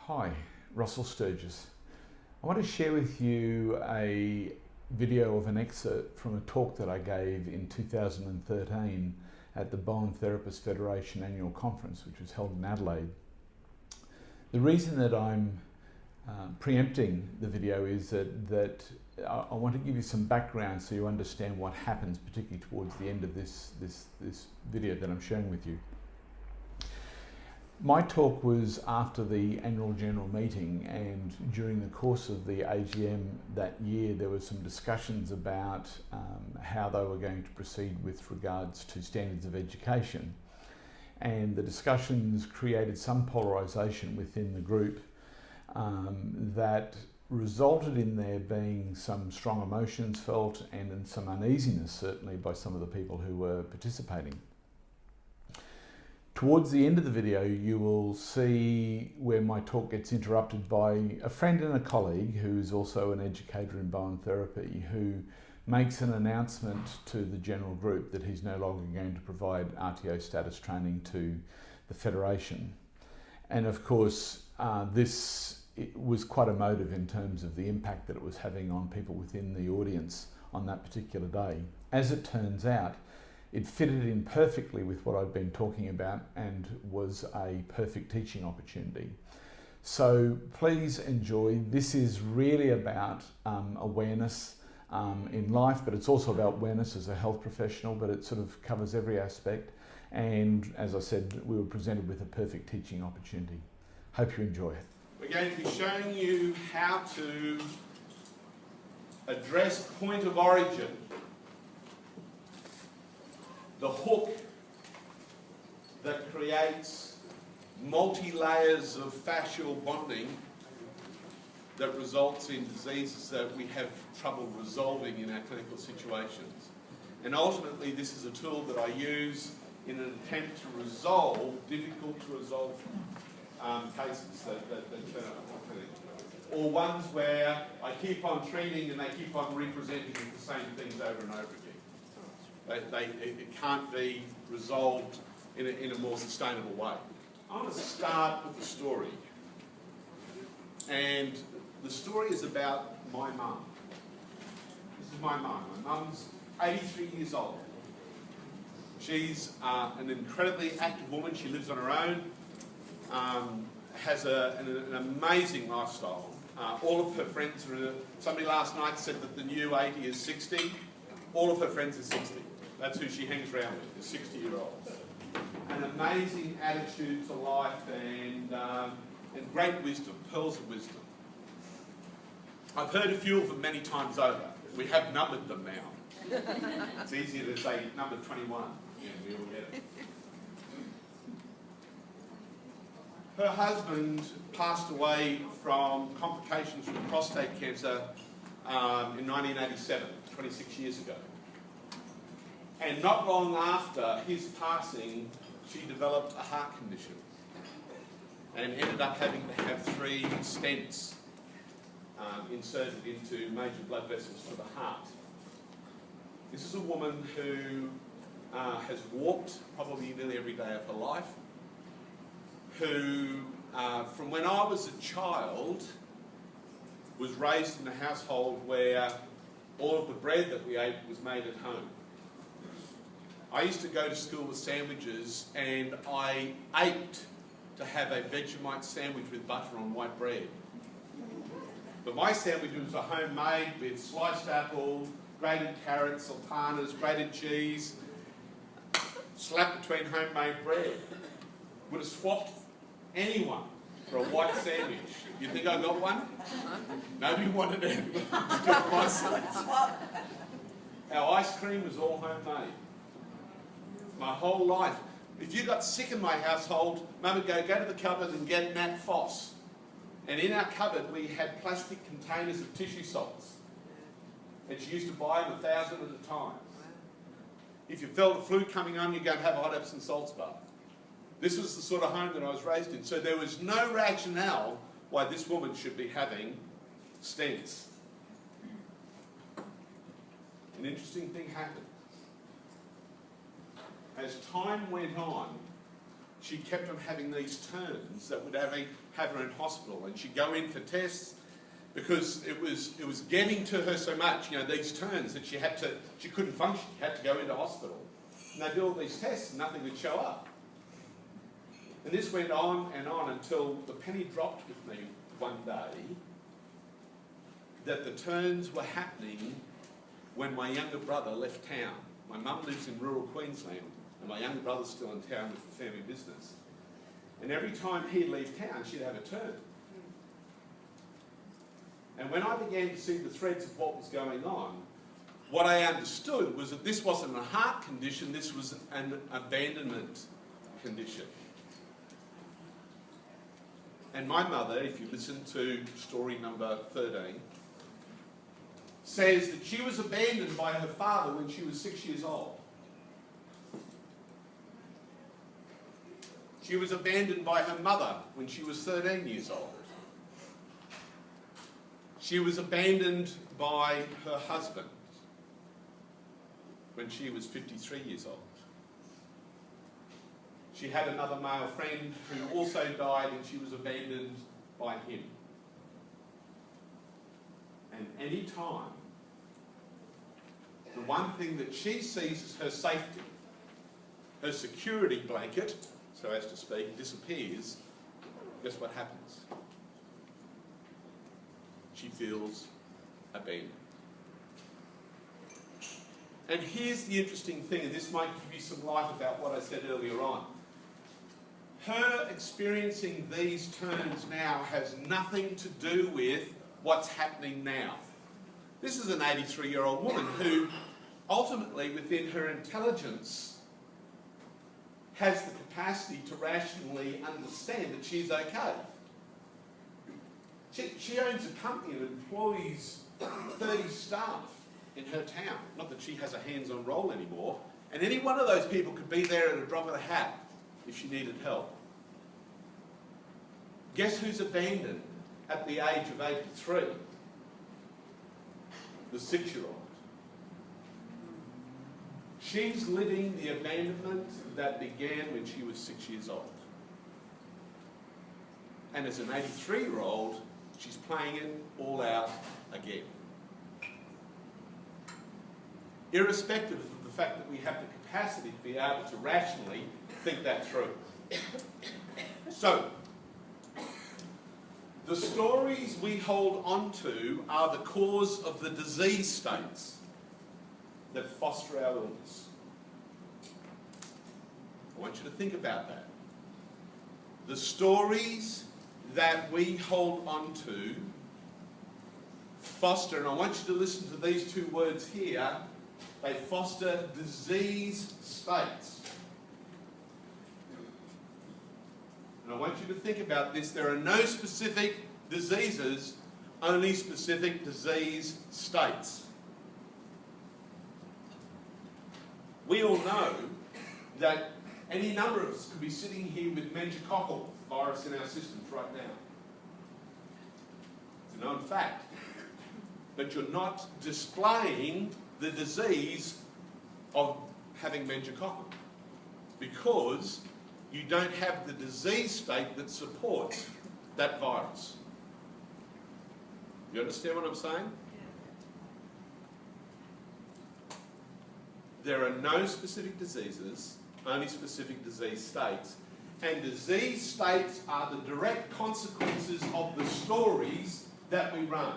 Hi, Russell Sturgess. I want to share with you a video of an excerpt from a talk that I gave in 2013 at the Bowen Therapist Federation annual conference, which was held in Adelaide. The reason that I'm preempting the video is that I want to give you some background so you understand what happens, particularly towards the end of this video that I'm sharing with you. My talk was after the annual general meeting, and during the course of the AGM that year there were some discussions about how they were going to proceed with regards to standards of education, and the discussions created some polarisation within the group that resulted in there being some strong emotions felt and in some uneasiness certainly by some of the people who were participating. Towards the end of the video, you will see where my talk gets interrupted by a friend and a colleague who's also an educator in Bowen Therapy, who makes an announcement to the general group that he's no longer going to provide RTO status training to the Federation. And of course, this was quite emotive in terms of the impact that it was having on people within the audience on that particular day. As it turns out, it fitted in perfectly with what I'd been talking about and was a perfect teaching opportunity. So please enjoy. This is really about awareness in life, but it's also about awareness as a health professional, but it sort of covers every aspect. And as I said, we were presented with a perfect teaching opportunity. Hope you enjoy it. We're going to be showing you how to address point of origin, the hook that creates multi-layers of fascial bonding that results in diseases that we have trouble resolving in our clinical situations. And ultimately, this is a tool that I use in an attempt to resolve difficult to resolve cases that turn up in my clinic, or ones where I keep on treating and they keep on representing the same things over and over again. It can't be resolved in a more sustainable way. I want to start with the story. And the story is about my mum. This is my mum. My mum's 83 years old. She's an incredibly active woman. She lives on her own, has an amazing lifestyle. All of her friends are, somebody last night said that the new 80 is 60. All of her friends are 60. That's who she hangs around with, the 60-year-olds. An amazing attitude to life and great wisdom, pearls of wisdom. I've heard a few of them many times over. We have numbered them now. It's easier to say number 21. Yeah, we all get it. Her husband passed away from complications from prostate cancer in 1987, 26 years ago. And not long after his passing, she developed a heart condition and ended up having to have 3 stents inserted into major blood vessels for the heart. This is a woman who has walked probably nearly every day of her life, who from when I was a child was raised in a household where all of the bread that we ate was made at home. I used to go to school with sandwiches, and I ached to have a Vegemite sandwich with butter on white bread. But my sandwiches were homemade with sliced apple, grated carrots, sultanas, grated cheese, slapped between homemade bread. Would have swapped anyone for a white sandwich. You think I got one? Nobody wanted it. Our ice cream was all homemade. My whole life. If you got sick in my household, Mum would go to the cupboard and get Nat Foss. And in our cupboard we had plastic containers of tissue salts. And she used to buy them 1,000 at a time. If you felt the flu coming on, you'd go and have a hot Epsom salts bath. This was the sort of home that I was raised in. So there was no rationale why this woman should be having stents. An interesting thing happened. As time went on, she kept on having these turns that would have her in hospital, and she'd go in for tests because it was getting to her so much, these turns that she couldn't function. She had to go into hospital. And they did all these tests and nothing would show up. And this went on and on until the penny dropped with me one day that the turns were happening when my younger brother left town. My mum lives in rural Queensland, and my younger brother's still in town with the family business. And every time he'd leave town, she'd have a turn. And when I began to see the threads of what was going on, what I understood was that this wasn't a heart condition, this was an abandonment condition. And my mother, if you listen to story number 13, says that she was abandoned by her father when she was 6 years old. She was abandoned by her mother when she was 13 years old. She was abandoned by her husband when she was 53 years old. She had another male friend who also died, and she was abandoned by him. And any time, the one thing that she sees as her safety, her security blanket, so as to speak, disappears, guess what happens? She feels abandoned. And here's the interesting thing, and this might give you some light about what I said earlier on. Her experiencing these turns now has nothing to do with what's happening now. This is an 83-year-old woman who ultimately, within her intelligence, has the capacity to rationally understand that she's okay. She owns a company and employs 30 staff in her town. Not that she has a hands-on role anymore. And any one of those people could be there at a drop of a hat if she needed help. Guess who's abandoned at the age of 83? The 6-year-old. She's living the abandonment that began when she was 6 years old. And as an 83-year-old, she's playing it all out again. Irrespective of the fact that we have the capacity to be able to rationally think that through. So, the stories we hold on to are the cause of the disease states that foster our illness. I want you to think about that. The stories that we hold on to foster, and I want you to listen to these two words here, they foster disease states. And I want you to think about this. There are no specific diseases, only specific disease states. We all know that any number of us could be sitting here with meningococcal virus in our systems right now. It's a known fact. But you're not displaying the disease of having meningococcal because you don't have the disease state that supports that virus. You understand what I'm saying? There are no specific diseases, only specific disease states. And disease states are the direct consequences of the stories that we run.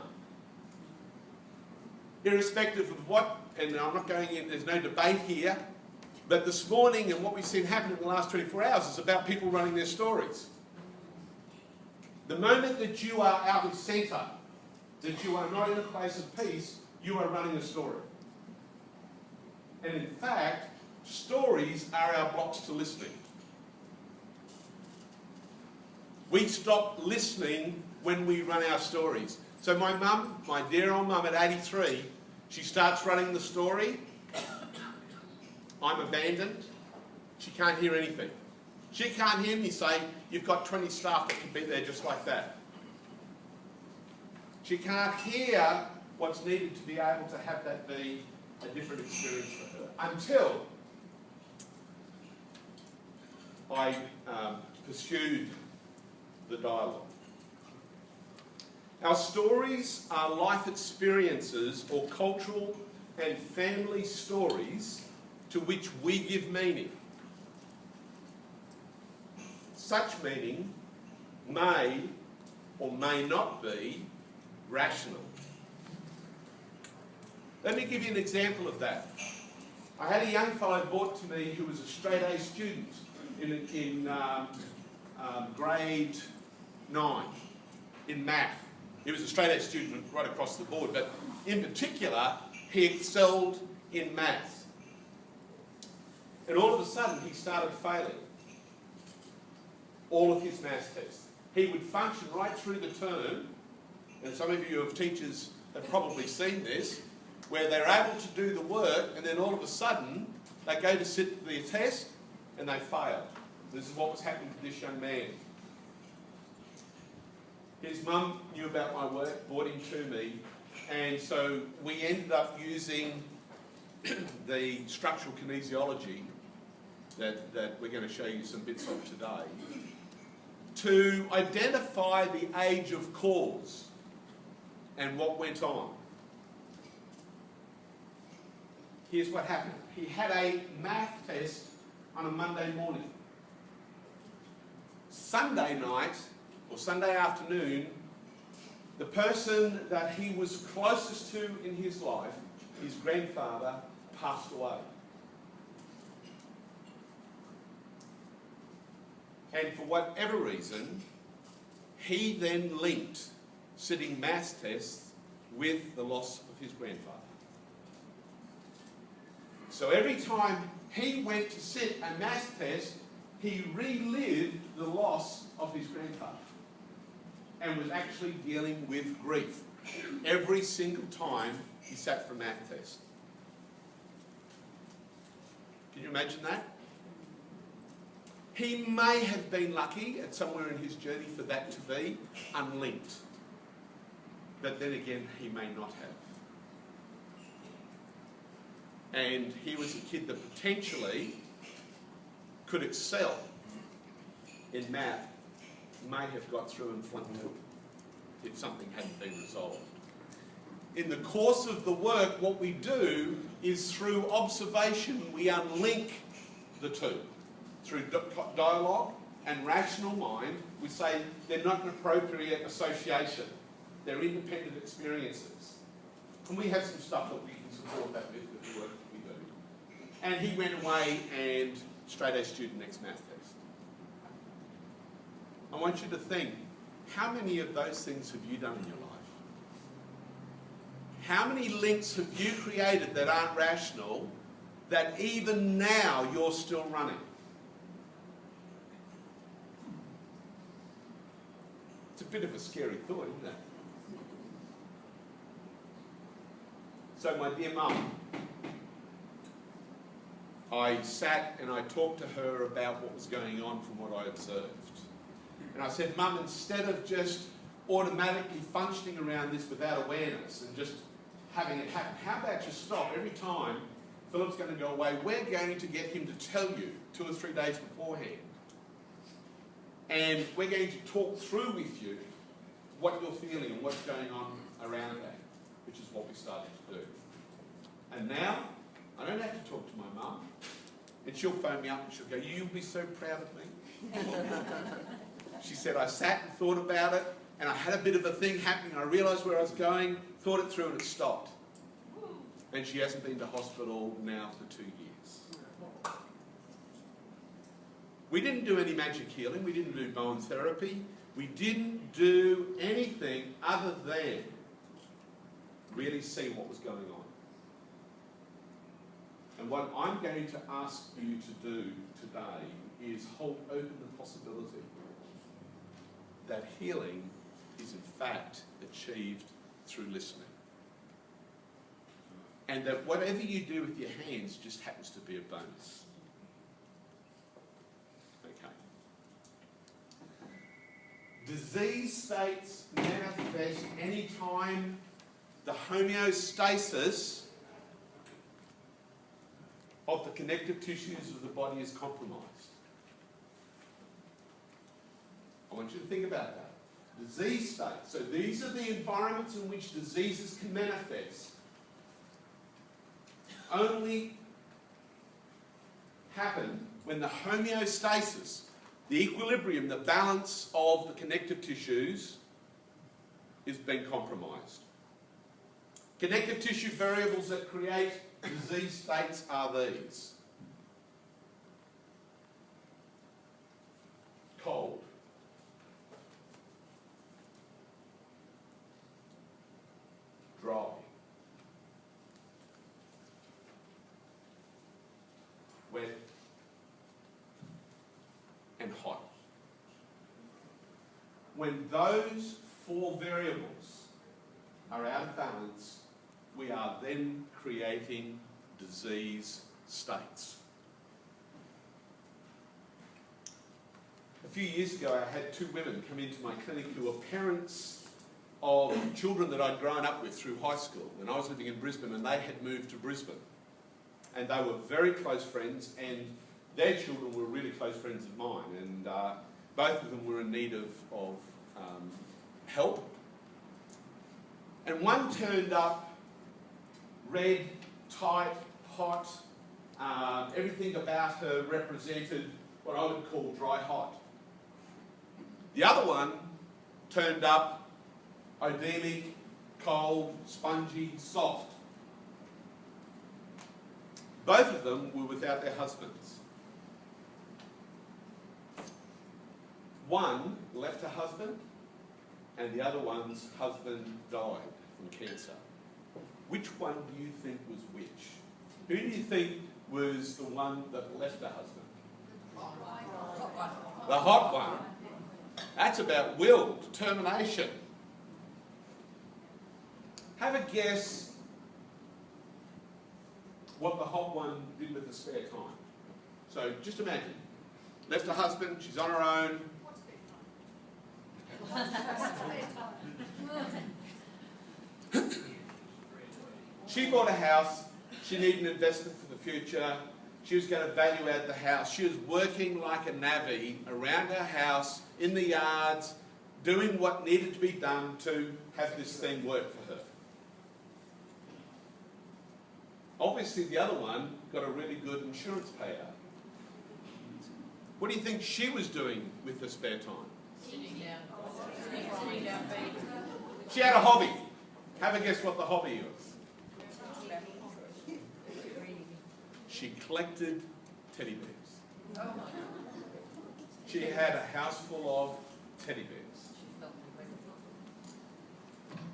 Irrespective of what, and I'm not going in, there's no debate here, but this morning and what we've seen happen in the last 24 hours is about people running their stories. The moment that you are out of centre, that you are not in a place of peace, you are running a story. And in fact, stories are our blocks to listening. We stop listening when we run our stories. So my mum, my dear old mum at 83, she starts running the story. I'm abandoned. She can't hear anything. She can't hear me say, you've got 20 staff that can be there just like that. She can't hear what's needed to be able to have that be a different experience for her. Until I pursued the dialogue. Our stories are life experiences or cultural and family stories to which we give meaning. Such meaning may or may not be rational. Let me give you an example of that. I had a young fellow brought to me who was a straight A student in grade 9 in math. He was a straight A student right across the board, but in particular, he excelled in maths. And all of a sudden, he started failing all of his maths tests. He would function right through the term, and some of you as teachers have probably seen this, where they're able to do the work, and then all of a sudden, they go to sit the test, and they fail. This is what was happening to this young man. His mum knew about my work, brought him to me, and so we ended up using the structural kinesiology that we're going to show you some bits of today to identify the age of cause and what went on. Here's what happened. He had a math test on a Monday morning. Sunday night, or Sunday afternoon, the person that he was closest to in his life, his grandfather, passed away. And for whatever reason, he then linked sitting maths tests with the loss of his grandfather. So every time he went to sit a maths test, he relived the loss of his grandfather and was actually dealing with grief every single time he sat for a math test. Can you imagine that? He may have been lucky at somewhere in his journey for that to be unlinked. But then again, he may not have. And he was a kid that potentially could excel in math, may have got through and flunked it if something hadn't been resolved. In the course of the work, what we do is through observation, we unlink the two. Through dialogue and rational mind, we say they're not an appropriate association. They're independent experiences. And we have some stuff that we can support that with the work that we do. And he went away and straight A student next math test. I want you to think, how many of those things have you done in your life? How many links have you created that aren't rational that even now you're still running? It's a bit of a scary thought, isn't it? So my dear mum, I sat and I talked to her about what was going on from what I observed. And I said, Mum, instead of just automatically functioning around this without awareness and just having it happen, how about you stop every time Philip's going to go away, we're going to get him to tell you 2 or 3 days beforehand. And we're going to talk through with you what you're feeling and what's going on around that, which is what we started to do. And now, I don't have to talk to my mum. And she'll phone me up and she'll go, you'll be so proud of me. She said, I sat and thought about it, and I had a bit of a thing happening. I realised where I was going, thought it through, and it stopped. And she hasn't been to hospital now for 2 years. We didn't do any magic healing. We didn't do bone therapy. We didn't do anything other than really see what was going on. And what I'm going to ask you to do today is hold open the possibility that healing is in fact achieved through listening. And that whatever you do with your hands just happens to be a bonus. Okay. Disease states manifest anytime the homeostasis of the connective tissues of the body is compromised. I want you to think about that. Disease states. So these are the environments in which diseases can manifest. Only happen when the homeostasis, the equilibrium, the balance of the connective tissues is being compromised. Connective tissue variables that create disease states are these. Cold. Dry. Wet. And hot. When those four variables are out of balance, we are then creating disease states. A few years ago, I had two women come into my clinic who were parents of children that I'd grown up with through high school. And I was living in Brisbane and they had moved to Brisbane. And they were very close friends, and their children were really close friends of mine. And both of them were in need of help. And one turned up red, tight, hot. Everything about her represented what I would call dry hot. The other one turned up odemic, cold, spongy, soft. Both of them were without their husbands. One left her husband, and the other one's husband died from cancer. Which one do you think was which? Who do you think was the one that left her husband? The hot one. That's about will, determination. Have a guess what the hot one did with the spare time. So just imagine. Left her husband, she's on her own. She bought a house. She needed an investment for the future. She was going to value add the house. She was working like a navvy around her house, in the yards, doing what needed to be done to have this thing work for her. Obviously, the other one got a really good insurance payout. What do you think she was doing with her spare time? Sitting down. She had a hobby. Have a guess what the hobby was. She collected teddy bears. She had a house full of teddy bears.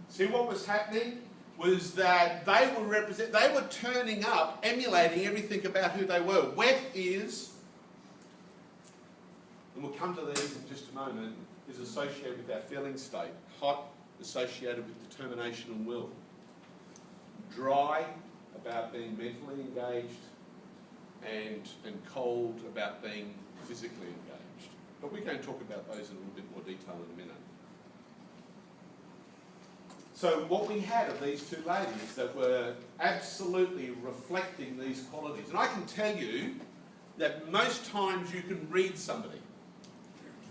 See what was happening? Was that they were turning up, emulating everything about who they were. Wet is, and we'll come to these in just a moment, is associated with our feeling state. Hot, associated with determination and will. Dry, about being mentally engaged, and cold, about being physically engaged. But we're going to talk about those in a little bit more detail in a minute. So what we had of these two ladies that were absolutely reflecting these qualities. And I can tell you that most times you can read somebody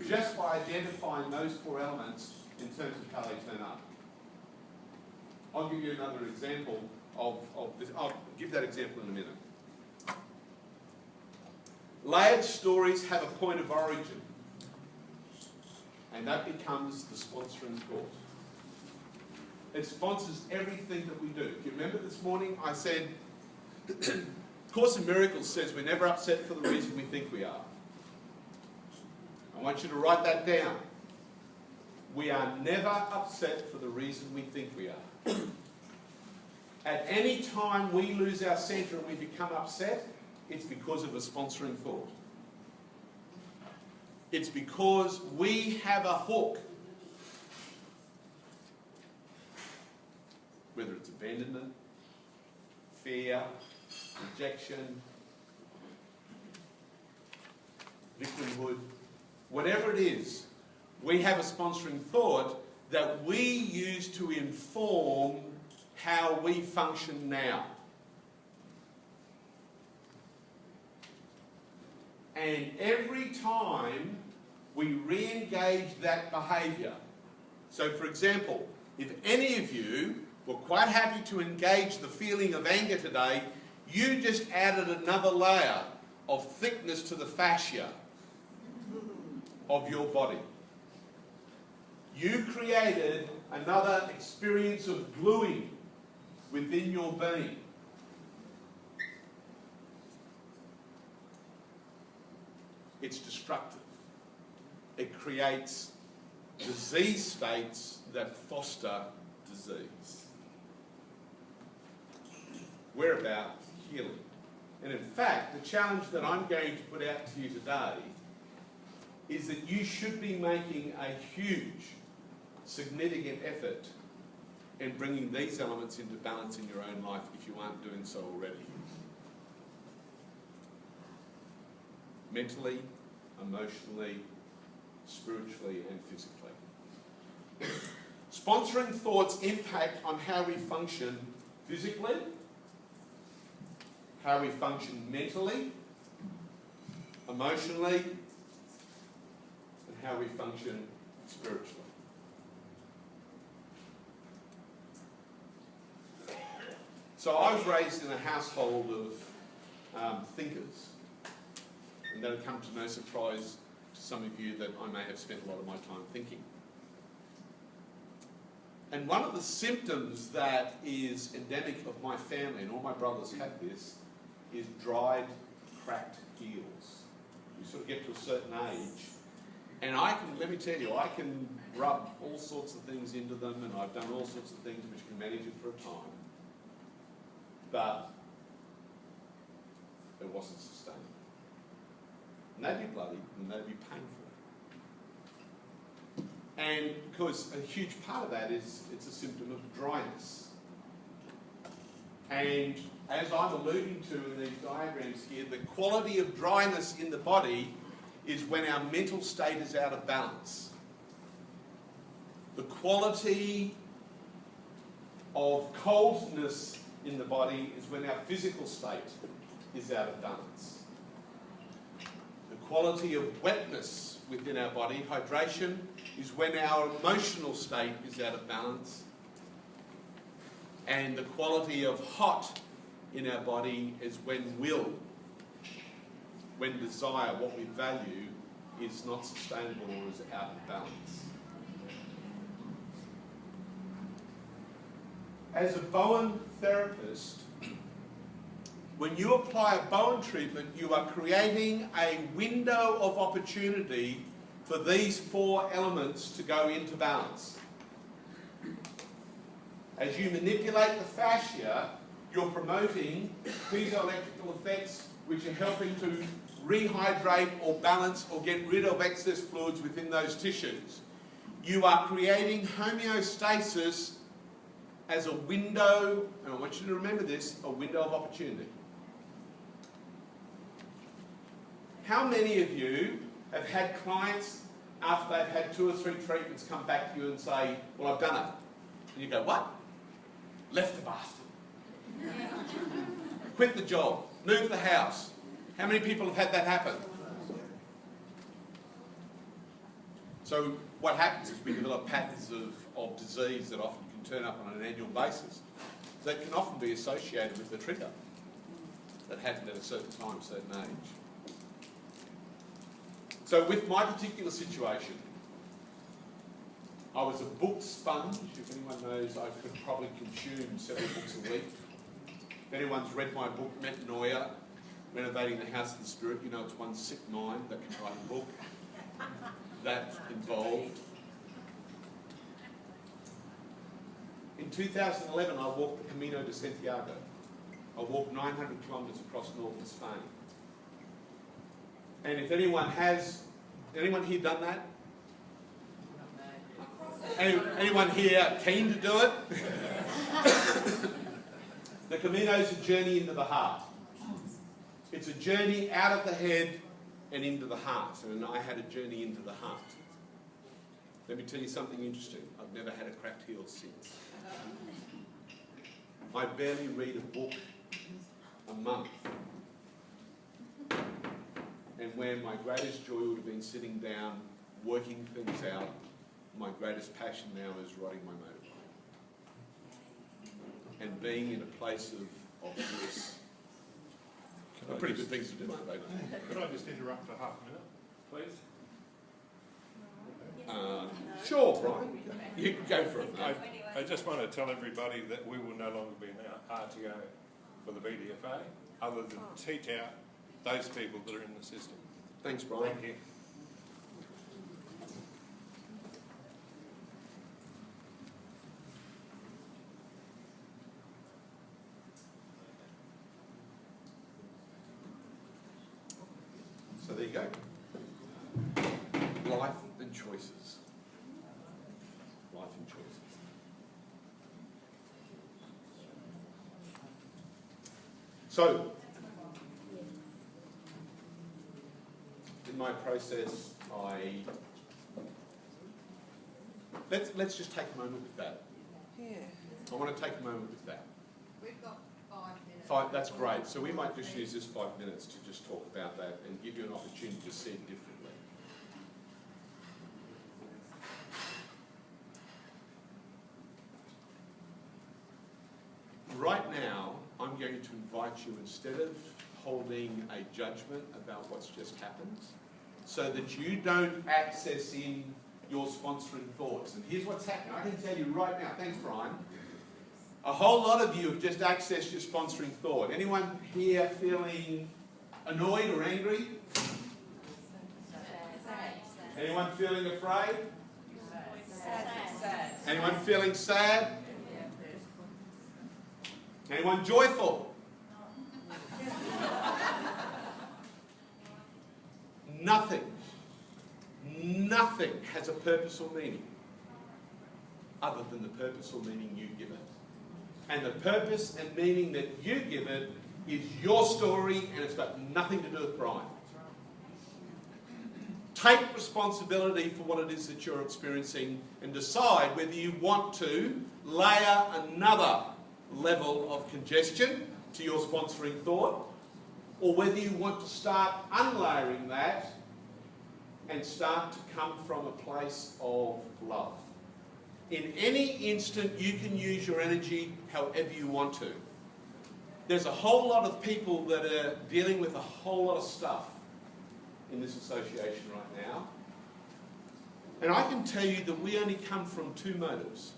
just by identifying those four elements in terms of how they turn up. I'll give you another example of this. I'll give that example in a minute. Layered stories have a point of origin, and that becomes the sponsoring thought. It sponsors everything that we do. Do you remember this morning I said, Course in Miracles says we're never upset for the reason we think we are. I want you to write that down. We are never upset for the reason we think we are. At any time we lose our centre and we become upset, it's because of a sponsoring thought. It's because we have a hook. Whether it's abandonment, fear, rejection, victimhood, whatever it is, we have a sponsoring thought that we use to inform how we function now. And every time we re-engage that behaviour. So for example, if any of you were quite happy to engage the feeling of anger today, you just added another layer of thickness to the fascia of your body. You created another experience of gluing within your being. It's destructive. It creates disease states that foster disease. We're about healing. And in fact, the challenge that I'm going to put out to you today is that you should be making a huge, significant effort in bringing these elements into balance in your own life if you aren't doing so already. Mentally, emotionally, spiritually, and physically. Sponsoring thoughts impact on how we function physically, how we function mentally, emotionally, and how we function spiritually. So I was raised in a household of thinkers, and that'll come to no surprise to some of you that I may have spent a lot of my time thinking. And one of the symptoms that is endemic of my family, and all my brothers have this, is dried, cracked heels. You sort of get to a certain age, and let me tell you, I can rub all sorts of things into them, and I've done all sorts of things which can manage it for a time. But it wasn't sustainable. And they'd be bloody, and they'd be painful. And because a huge part of that is it's a symptom of dryness. And as I'm alluding to in these diagrams here, the quality of dryness in the body is when our mental state is out of balance. The quality of coldness in the body is when our physical state is out of balance. The quality of wetness within our body, hydration, is when our emotional state is out of balance. And the quality of hot in our body is when will, when desire, what we value, is not sustainable or is out of balance. As a Bowen therapist, when you apply a Bowen treatment, you are creating a window of opportunity for these four elements to go into balance. As you manipulate the fascia, you're promoting piezoelectrical effects which are helping to rehydrate or balance or get rid of excess fluids within those tissues. You are creating homeostasis as a window, and I want you to remember this, a window of opportunity. How many of you have had clients after they've had 2 or 3 treatments come back to you and say, well, I've done it? And you go, what? Left the bastard. Quit the job. Move the house. How many people have had that happen? So what happens is we develop patterns of disease that often can turn up on an annual basis that can often be associated with the trigger that happened at a certain time, certain age. So with my particular situation, I was a book sponge. If anyone knows, I could probably consume several books a week. If anyone's read my book, Metanoia, Renovating the House of the Spirit, you know it's one sick mind that can write a book that involved. In 2011, I walked the Camino de Santiago. I walked 900 kilometres across northern Spain. And if anyone here done that? Anyone here keen to do it? The Camino is a journey into the heart. It's a journey out of the head and into the heart. And I had a journey into the heart. Let me tell you something interesting. I've never had a cracked heel since. I barely read a book a month. And where my greatest joy would have been sitting down working things out. My greatest passion now is riding my motorbike and being in a place of bliss. They're pretty good things to do, aren't they? Could I just interrupt for half a minute, please? Sure, Brian. You can go for it, mate. I just want to tell everybody that we will no longer be an RTO for the BTFA, other than teach out those people that are in the system. Thanks, Brian. Thank you. So there you go. Life and choices. Life and choices. So, in my process, let's just take a moment with that. Yeah. I want to take a moment with that. We've got 5 minutes. That's great. So we might just use this 5 minutes to just talk about that and give you an opportunity to see it differently. Right now, I'm going to invite you, instead of holding a judgment about what's just happened, so that you don't access in your sponsoring thoughts. And here's what's happening. I can tell you right now, thanks Brian, a whole lot of you have just accessed your sponsoring thought. Anyone here feeling annoyed or angry? Anyone feeling afraid? Anyone feeling sad? Anyone joyful? Nothing has a purpose or meaning other than the purpose or meaning you give it. And the purpose and meaning that you give it is your story, and it's got nothing to do with Brian. Take responsibility for what it is that you're experiencing and decide whether you want to layer another level of congestion to your sponsoring thought, or whether you want to start unlayering that and start to come from a place of love. In any instant, you can use your energy however you want to. There's a whole lot of people that are dealing with a whole lot of stuff in this association right now. And I can tell you that we only come from 2 motives.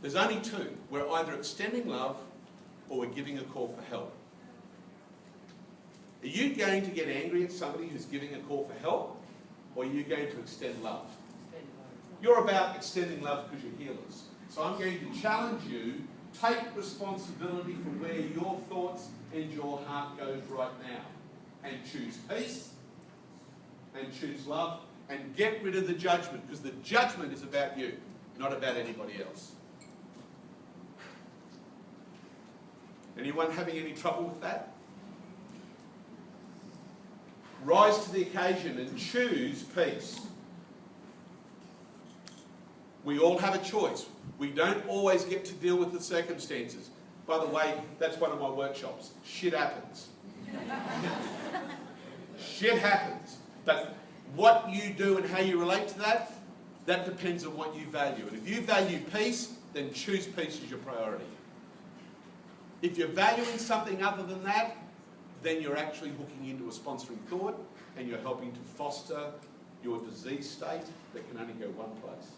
There's only 2. We're either extending love or we're giving a call for help. Are you going to get angry at somebody who's giving a call for help, or are you going to extend love? You're about extending love because you're healers. So I'm going to challenge you, take responsibility for where your thoughts and your heart goes right now. And choose peace, and choose love, and get rid of the judgment, because the judgment is about you, not about anybody else. Anyone having any trouble with that? Rise to the occasion and choose peace. We all have a choice. We don't always get to deal with the circumstances. By the way, that's one of my workshops. Shit happens. Shit happens. But what you do and how you relate to that, that depends on what you value. And if you value peace, then choose peace as your priority. If you're valuing something other than that, then you're actually hooking into a sponsoring thought and you're helping to foster your disease state that can only go one place.